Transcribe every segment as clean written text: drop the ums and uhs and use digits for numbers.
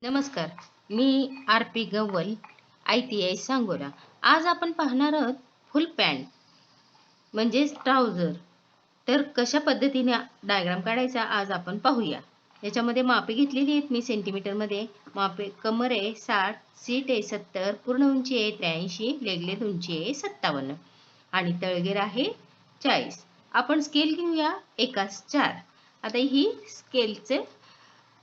नमस्कार. मी R P गव्वल, ITI Sangola. आज आपण पाहणार आहोत फुल पॅन्ट म्हणजेच ट्राउझर. तर कशा पद्धतीने डायग्राम काढायचा आज आपण पाहूया. याच्यामध्ये मापे घेतलेली आहेत मी सेंटीमीटरमध्ये. मापे कमर आहे 60, सीट आहे 70, पूर्ण उंची आहे 83, लेगलेंथ उंची आहे 57 आणि तळघेर आहे 40. आपण स्केल घेऊया 1:4. आता ही स्केलचे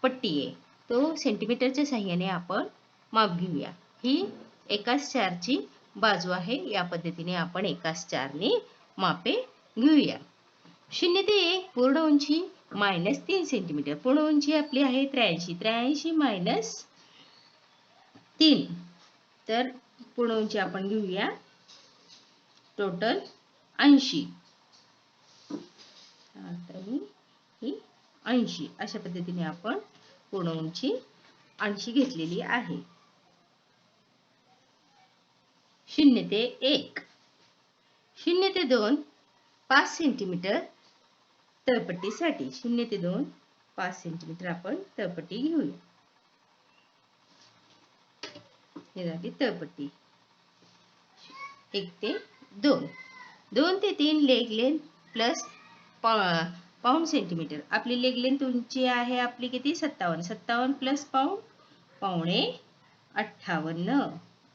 पट्टी आहे. तो सेंटीमीटरच्या साहाय्याने आपण माप घेऊया. ही 1:4ची बाजू आहे. या पद्धतीने आपण 1:4ने मापे घेऊया. 0 ते 1 पूर्ण उंची -3 सेंटीमीटर. पूर्ण उंची आपली आहे 83. 83 -3. तर पूर्ण उंची आपण घेऊया टोटल 80. आता ही 80 अशा पद्धतीने आपण पूर्ण उंची 80 घेतलेली आहे. 0 ते 1. 0 ते 2 5 सेंटीमीटर तळपट्टीसाठी. 0 ते 2 5 सेंटीमीटर आपण तळपट्टी घेऊया. हे झाली तळपट्टी. 1 ते 2. 2 ते 3 leg length plus pound centimetre. आपली लेग लेंथ उंची आहे आपली किती 57. 57 प्लस पाऊंड पावणे 58.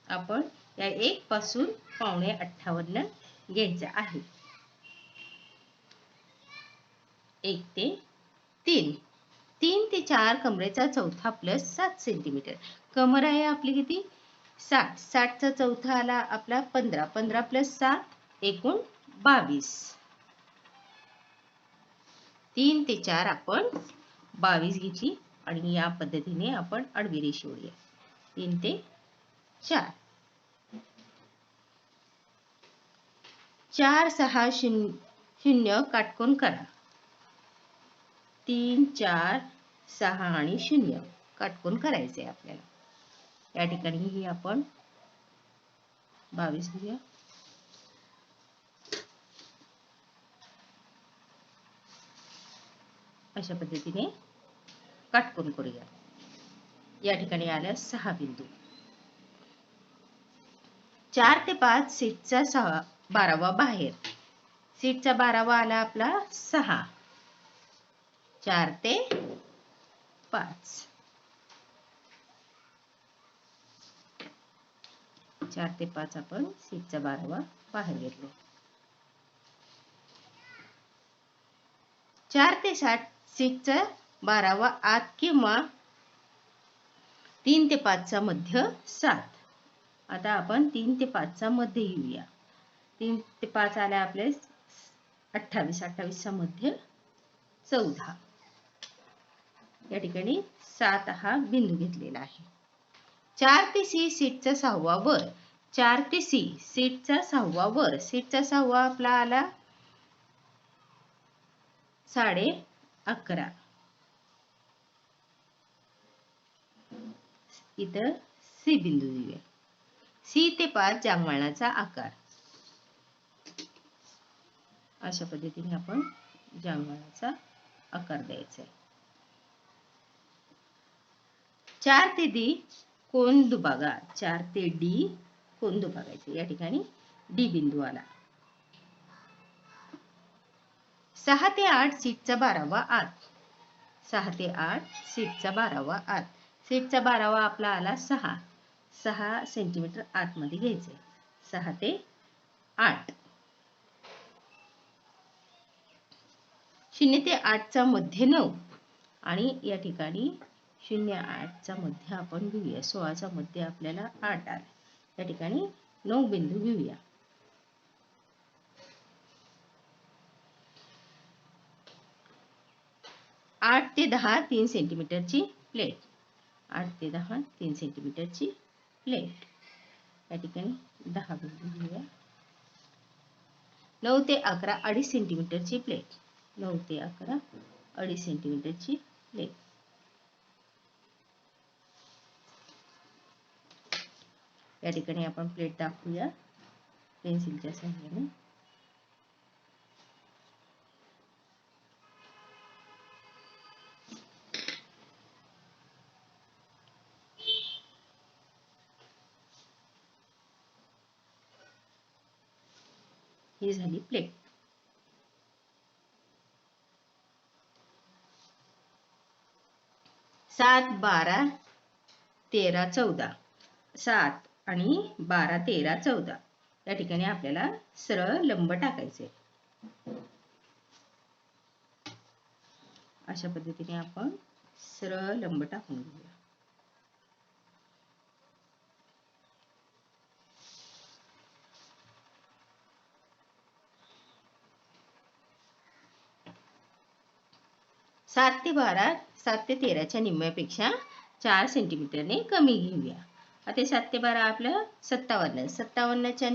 आपण या 1 पासून पावणे 58 घ्यायचं आहे. 1 ते 3. 3 ते 4 कमरेचा चौथा प्लस 7 सेंटीमीटर. कमर आहे आपली किती 60. 60चा चौथा आला आपला 15. 15 प्लस 7 एकूण 22. 3 ते 4 आपण 22 घेतली आणि या पद्धतीने आपण आडवी रेष ओढूया. 3 ते 4. 4 6 0 काटकोन करा. 3 4 6 आणि 0 काटकोन करायचे आपल्याला. या ठिकाणी ही आपण 22 घेऊया. अशा पद्धतीने काटकोन करूया. या ठिकाणी आल्या 6 बिंदू. 4 ते 5 सीटचा 12वा बाहेर. सीटचा 12वा आला आपला 6. 4 ते 5. 4 ते 5 आपण सीटचा 12वा बाहेर घेतला. 4 ते 7 सीटचा 12वा आत किंवा 3 ते 5 चा मध्य 7. आता आपण 3 ते 5 चा मध्य घेऊया. 3 ते 5 आले आपले 28. 28 चा मध्य 14. या ठिकाणी 7 हा बिंदू घेतलेला आहे. 4 ते C सीटचा 6वा वर. 4 ते C सीटचा 6वा वर. सीटचा 6वा आपला आला 11:30. इथं C बिंदू देऊया. C ते 5 जांभळाचा आकार. अशा पद्धतीने आपण जांभळाचा आकार द्यायचा आहे. 4 ते D कोन दुभागा. 4 ते D कोन दुभागायचे. या ठिकाणी D बिंदू आला. 6 ते 8 सीटचा 12वा आत. 6 ते 8 सीटचा 12वा आत. सीटचा 12वा आपला आला 6. 6 सेंटीमीटर आतमध्ये घ्यायचे. 6 ते 8. 0 ते 8 चा मध्य 9 आणि या ठिकाणी 0 8 चा मध्य आपण घेऊया. 16 चा मध्य आपल्याला 8 आला. या ठिकाणी 9 बिंदू घेऊया. 8 ते 10 3 सेंटीमीटरची प्लेट. 8 ते 10 3 सेंटीमीटरची प्लेट. या ठिकाणी 10 बिंदू घेऊया. 9 ते 11 2.5 सेंटीमीटरची प्लेट. 9 ते 11 2.5 सेंटीमीटरची प्लेट. या ठिकाणी आपण प्लेट दाखवूया पेन्सिलच्या सहाय्याने. ही झाली प्लेट. 7, 12, 13, 14. 7 आणि 12, 13, 14 या ठिकाणी आपल्याला सरळ लंब टाकायचे. अशा पद्धतीने आपण सरळ लंब टाकून घेऊया. सात ते 13च्या निम्म्यापेक्षा 4 सेंटीमीटरने कमी घेऊया. आता 7 ते 12 आपलं 57. 57च्या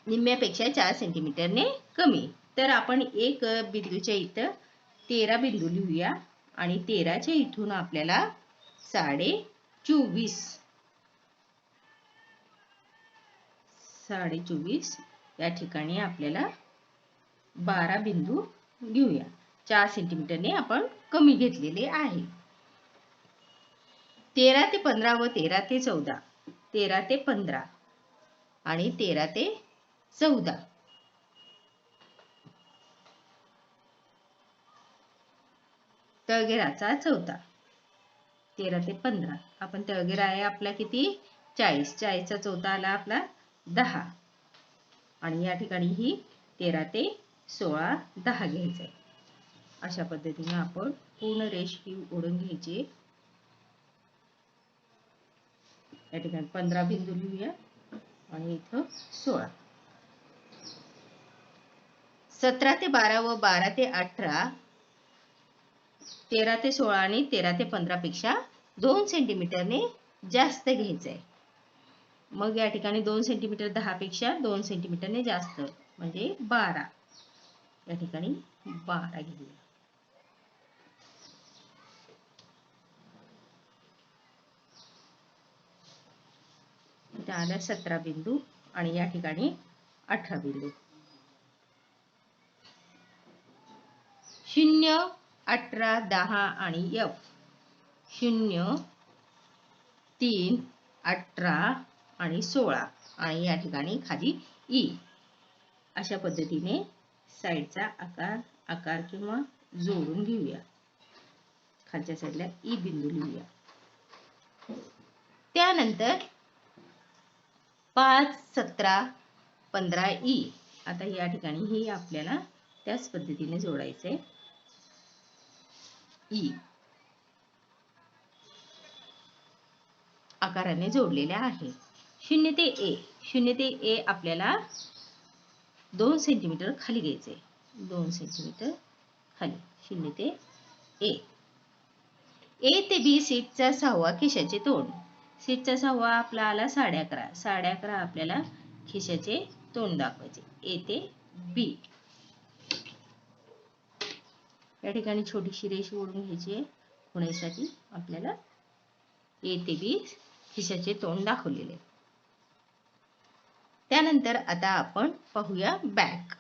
निम्म्यापेक्षा 4 सेंटीमीटरने कमी. तर आपण एक बिंदूच्या इथं 13 बिंदू लिहूया आणि 13च्या इथून आपल्याला 24 या ठिकाणी आपल्याला 12 बिंदू घेऊया. 4 सेंटीमीटरने आपण कमी घेतलेले आहे. 13 ते 15 व 13 ते 14, 13 ते 15 आणि 13 ते 14. तळघेराचा चौथा 13 ते 15. आपण तळघेरा आहे आपला किती 40. 40चा चौथा आला आपला 10 आणि या ठिकाणी ही 13 ते 16, 10 घ्यायचंय. अशा पद्धतीने आपण पूर्ण रेष ही ओढून घ्यायची. या ठिकाणी 15 बिंदू लिहूया आणि इथं 16. 17 ते 12 व 12 ते 18, 13 ते 16 आणि 13 ते 15 पेक्षा 2 सेंटीमीटरने जास्त घ्यायचंय. मग या ठिकाणी 2 सेंटीमीटर 10 पेक्षा 2 सेंटीमीटरने जास्त म्हणजे 12. या ठिकाणी 12 घेऊया. इथे आल्या 17 बिंदू आणि या ठिकाणी 18 बिंदू. 0, 18, 10 आणि F. 0, 3, 18 आणि 16 आणि या ठिकाणी खाली E. अशा पद्धतीने साईडचा आकार किंवा जोडून घेऊया. खालच्या साईडला E बिंदू लिहूया. त्यानंतर 5, 17, 15 E. आता या ठिकाणी ही आपल्याला त्याच पद्धतीने जोडायचंय. E आकाराने जोडलेल्या आहे. 0 ते A. 0 ते A आपल्याला 2 सेंटीमीटर खाली घ्यायचे. 2 सेंटीमीटर खाली 0 ते A. A ते B सीटचा 6वा खिशाचे तोंड. सीटचा 6वा आपला आला 11.5. 11.5 आपल्याला खिशाचे तोंड दाखवायचे. A ते B. या ठिकाणी छोटीशी रेष ओढून घ्यायची आहे. खुणेसाठी आपल्याला A ते B खिशाचे तोंड दाखवलेले. त्यानंतर आता आपण पाहूया बॅक.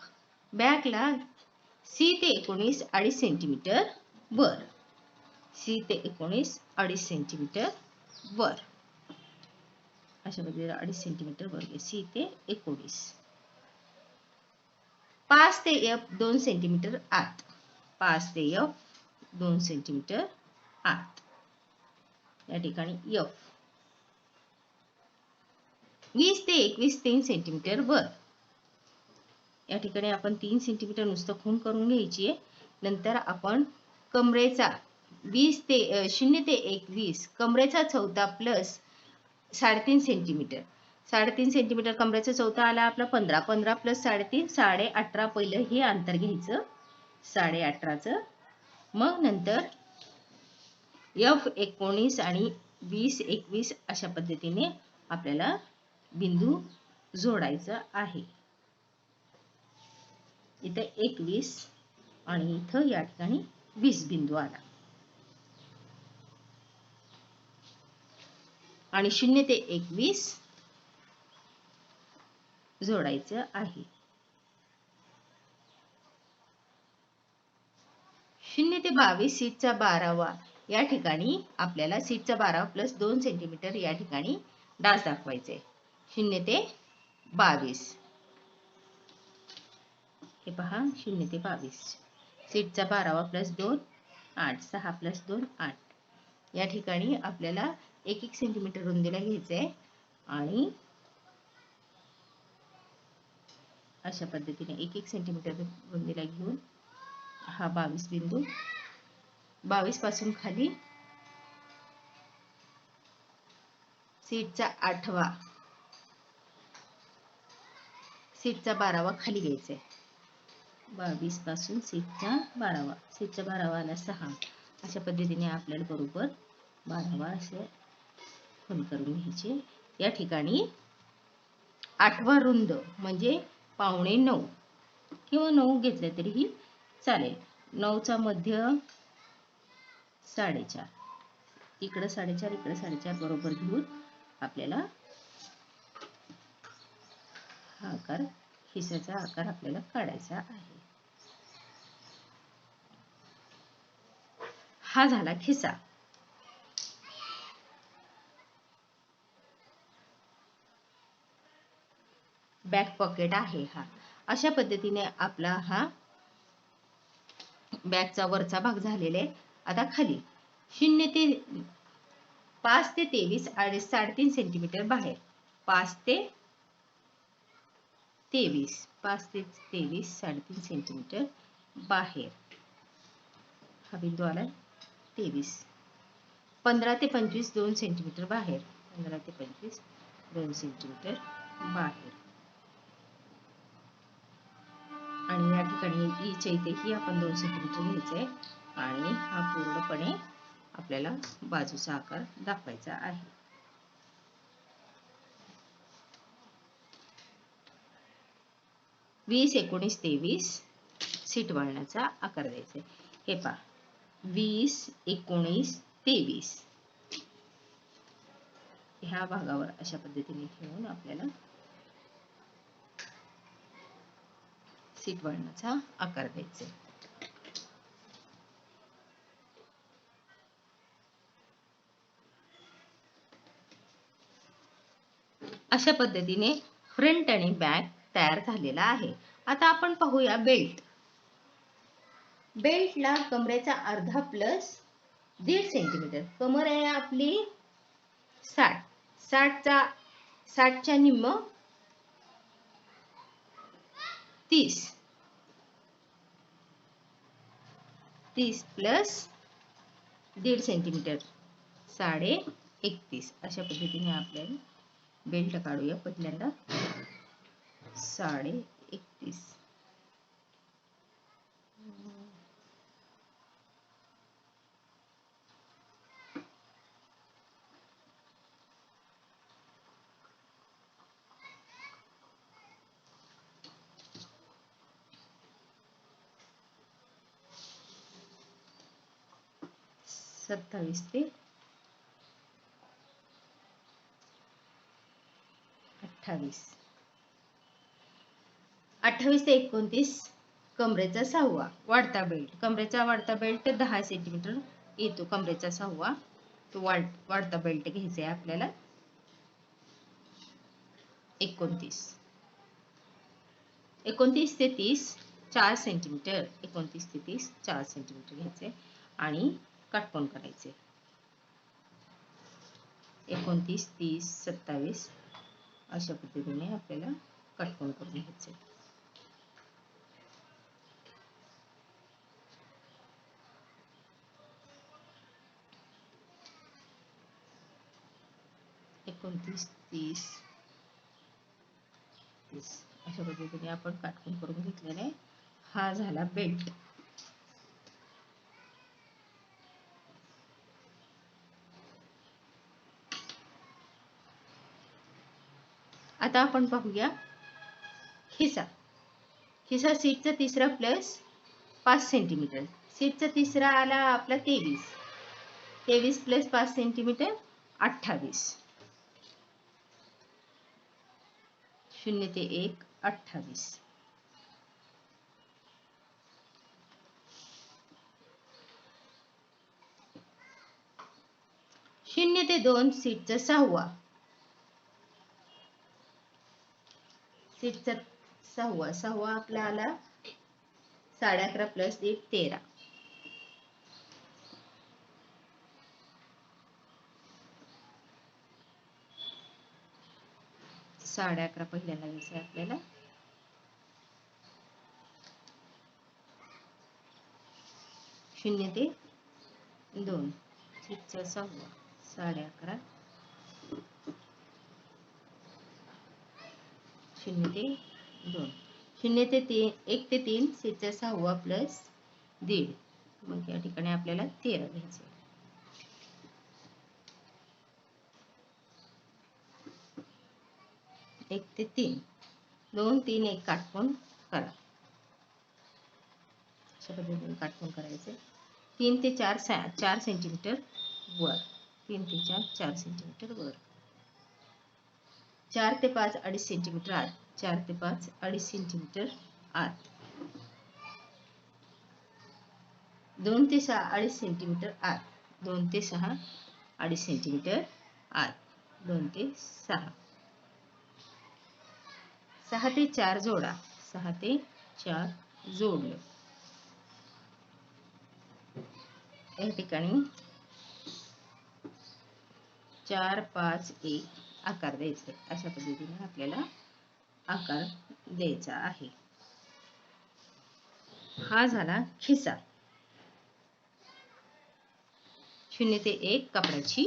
बॅकला C ते 19 2.5 सेंटीमीटर वर. C ते 19 2.5 सेंटीमीटर वर. अशा पद्धतीने 2.5 सेंटीमीटर वर C ते 19. 5 ते F 2 सेंटीमीटर आत. 5 ते F 2 सेंटीमीटर आत. या ठिकाणी F. 20 ते 21 3 सेंटीमीटर वर. या ठिकाणी आपण 3 सेंटीमीटर नुसतं खूण करून घ्यायची आहे. नंतर आपण कमरेचा 0 ते 21 कमरेचा चौथा प्लस 3.5 सेंटीमीटर. 3.5 सेंटीमीटर कमरेचा चौथा आला आपला 15. 15 प्लस 3.5 18. पहिलं हे अंतर घ्यायचं 18चं. मग नंतर F 19 आणि 20 21 अशा पद्धतीने आपल्याला बिंदू जोडायचा आहे. इथे 21 आणि इथं या ठिकाणी 20 बिंदू आला. आणि 0 ते 21 जोडायचं आहे. 0 ते 22 सीटचा 12वा. या ठिकाणी आपल्याला सीटचा 12 प्लस 2 सेंटीमीटर या ठिकाणी डास दाखवायचे. 0 ते 22. हे पहा 0 ते 22. सीटचा 12वा प्लस 2 8. 6 प्लस 2 8. या ठिकाणी आपल्याला 1 सेंटीमीटर रुंदीला घ्यायचे आहे आणि अशा पद्धतीने 1 सेंटीमीटर रुंदीला घेऊन हा 22 बिंदू 22 पासून खाली सीटचा 8वा सीटचा 12वा खाली घ्यायचा आहे. 22 पासून सीटचा 12वा सीटचा 12वा आला 6. अशा पद्धतीने आपल्याला बरोबर 12वा असे खूण करून घ्यायचे. या ठिकाणी 8वा रुंद म्हणजे 8:45 किंवा 9 घेतले तरीही चालेल. 9चा मध्य 4.5. इकडे 4.5 इकडे 4.5 बरोबर घेऊन आपल्याला हा आकार खिसाचा आकार आपल्याला काढायचा आहे. हा झाला खिसा. बॅक पॉकेट आहे हा. अशा पद्धतीने आपला हा बॅकचा वरचा भाग झालेला आहे. आता खाली 0 ते 5 ते 23 आणि 3.5 सेंटीमीटर बाहेर 5 ते 23 3.5 सेंटीमीटर बाहेर हा बिंदू आला 23. 15 ते 25 2 सेंटीमीटर बाहेर 15 ते 25 2 सेंटीमीटर बाहेर आणि या ठिकाणी ईच्या इथेही आपण 2 सेंटीमीटर घ्यायचे आणि हा पूर्णपणे आपल्याला बाजूचा आकार दाखवायचा आहे. वीस 19 23 सीट वळणाचा आकार द्यायचा. हे पहा 20 19 23 ह्या भागावर अशा पद्धतीने ठेवून आपल्याला सीट वळणाचा आकार द्यायचा. अशा पद्धतीने फ्रंट आणि बॅक तयार झालेला आहे. आता आपण पाहूया बेल्ट. बेल्टला कमरेचा अर्धा प्लस 1.5 सेंटीमीटर. कमर आहे आपली 60. 60च्या निम्म 30. 30 प्लस 1.5 सेंटीमीटर 31.5. अशा पद्धतीने आपल्याला बेल्ट काढूया. पहिल्यांदा 31.5. सत्तावीस ते 28. 28 ते 29 कमरेचा 6वा वाढता बेल्ट. कमरेचा वाढता बेल्ट 10 सेंटीमीटर येतो. कमरेचा 6वा तो वाढता बेल्ट घ्यायचा आहे आपल्याला. 29 ते 30 4 सेंटीमीटर 29 ते 30 4 सेंटीमीटर घ्यायचे आणि काटकोन करायचे. 29 30 27 अशा पद्धतीने आपल्याला काटकोन करून घ्यायचे. एकोणतीस 30 30 अशा पद्धतीने आपण काटकोन करून घेतलेला. हा झाला बेल्ट. आता आपण पाहूया खिसा. खिसा सीटचा तिसरा प्लस 5 सेंटीमीटर. सीटचा तिसरा आला आपला 23. 23 प्लस 5 सेंटीमीटर 28. 0 ते 1 28. 0 ते 2 सीटचा 6वा सीटचा सहावा, सहावा आपला आला 11.5 प्लस 1 13. साडे 11 पहिल्याला घ्यायचं आपल्याला. शून्य ते 2 सीटचा सहावा 11.5 शून्य ते 2 शून्य ते 3 1 ते 3 सीटचा सहावा प्लस 1.5. मग या ठिकाणी आपल्याला 13 घ्यायचं. 1 ते 3 2 3 1 काटकोन करा. अशा पद्धतीने काटकोन करायचे. 3 ते 4 4 सेंटीमीटर वर, 3 ते 4 4 सेंटीमीटर वर. 4 ते 5 2.5 सेंटीमीटर आत, 4 ते 5 2.5 सेंटीमीटर आत. 2 ते 6 2.5 सेंटीमीटर आत, 2 ते 6 2.5 सेंटीमीटर आत, 2 ते 6. 6 ते 4 जोडा, 6 ते 4 जोडलं. या ठिकाणी 4 5 1 आकार द्यायचा. अशा पद्धतीने आपल्याला आकार द्यायचा आहे. हा झाला खिसा. 0 ते 1 कपड्याची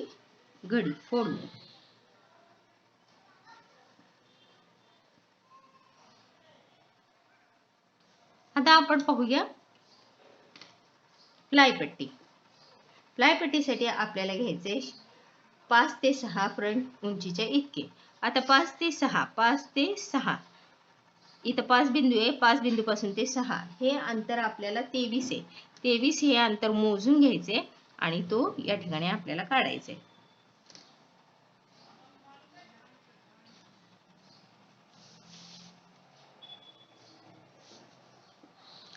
घडी फोडली. आता आपण पाहूया प्लायपट्टी. प्लायपट्टीसाठी आपल्याला घ्यायचे 5 ते 6 फ्रंट उंचीच्या इतके. आता 5 ते 6 इथं 5 बिंदू आहे. 5 बिंदू पासून ते 6 हे अंतर आपल्याला 23 आहे. 23 हे अंतर मोजून घ्यायचे आणि तो या ठिकाणी आपल्याला काढायचा आहे.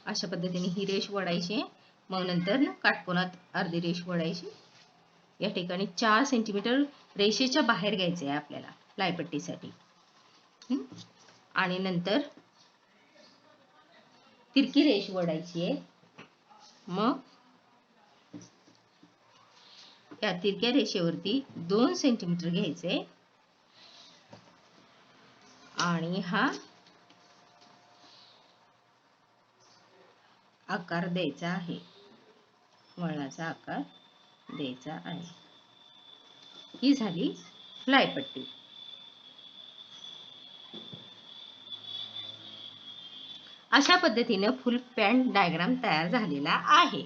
अशा पद्धतीने ही रेष ओढायची. मग नंतर काटकोनात अर्धी रेष ओढायची. या ठिकाणी 4 सेंटीमीटर रेषेच्या बाहेर घ्यायचे आहे आपल्याला प्लायपट्टीसाठी. आणि नंतर तिरकी रेष ओढायची आहे. मग या तिरक्या रेषेवरती 2 सेंटीमीटर घ्यायचे आणि हा आकार द्यायचा आहे. वळणाचा आकार द्यायचा आहे. ही झाली प्लायपट्टी. अशा पद्धतीने फुल पॅन्ट डायग्राम तयार झालेला आहे.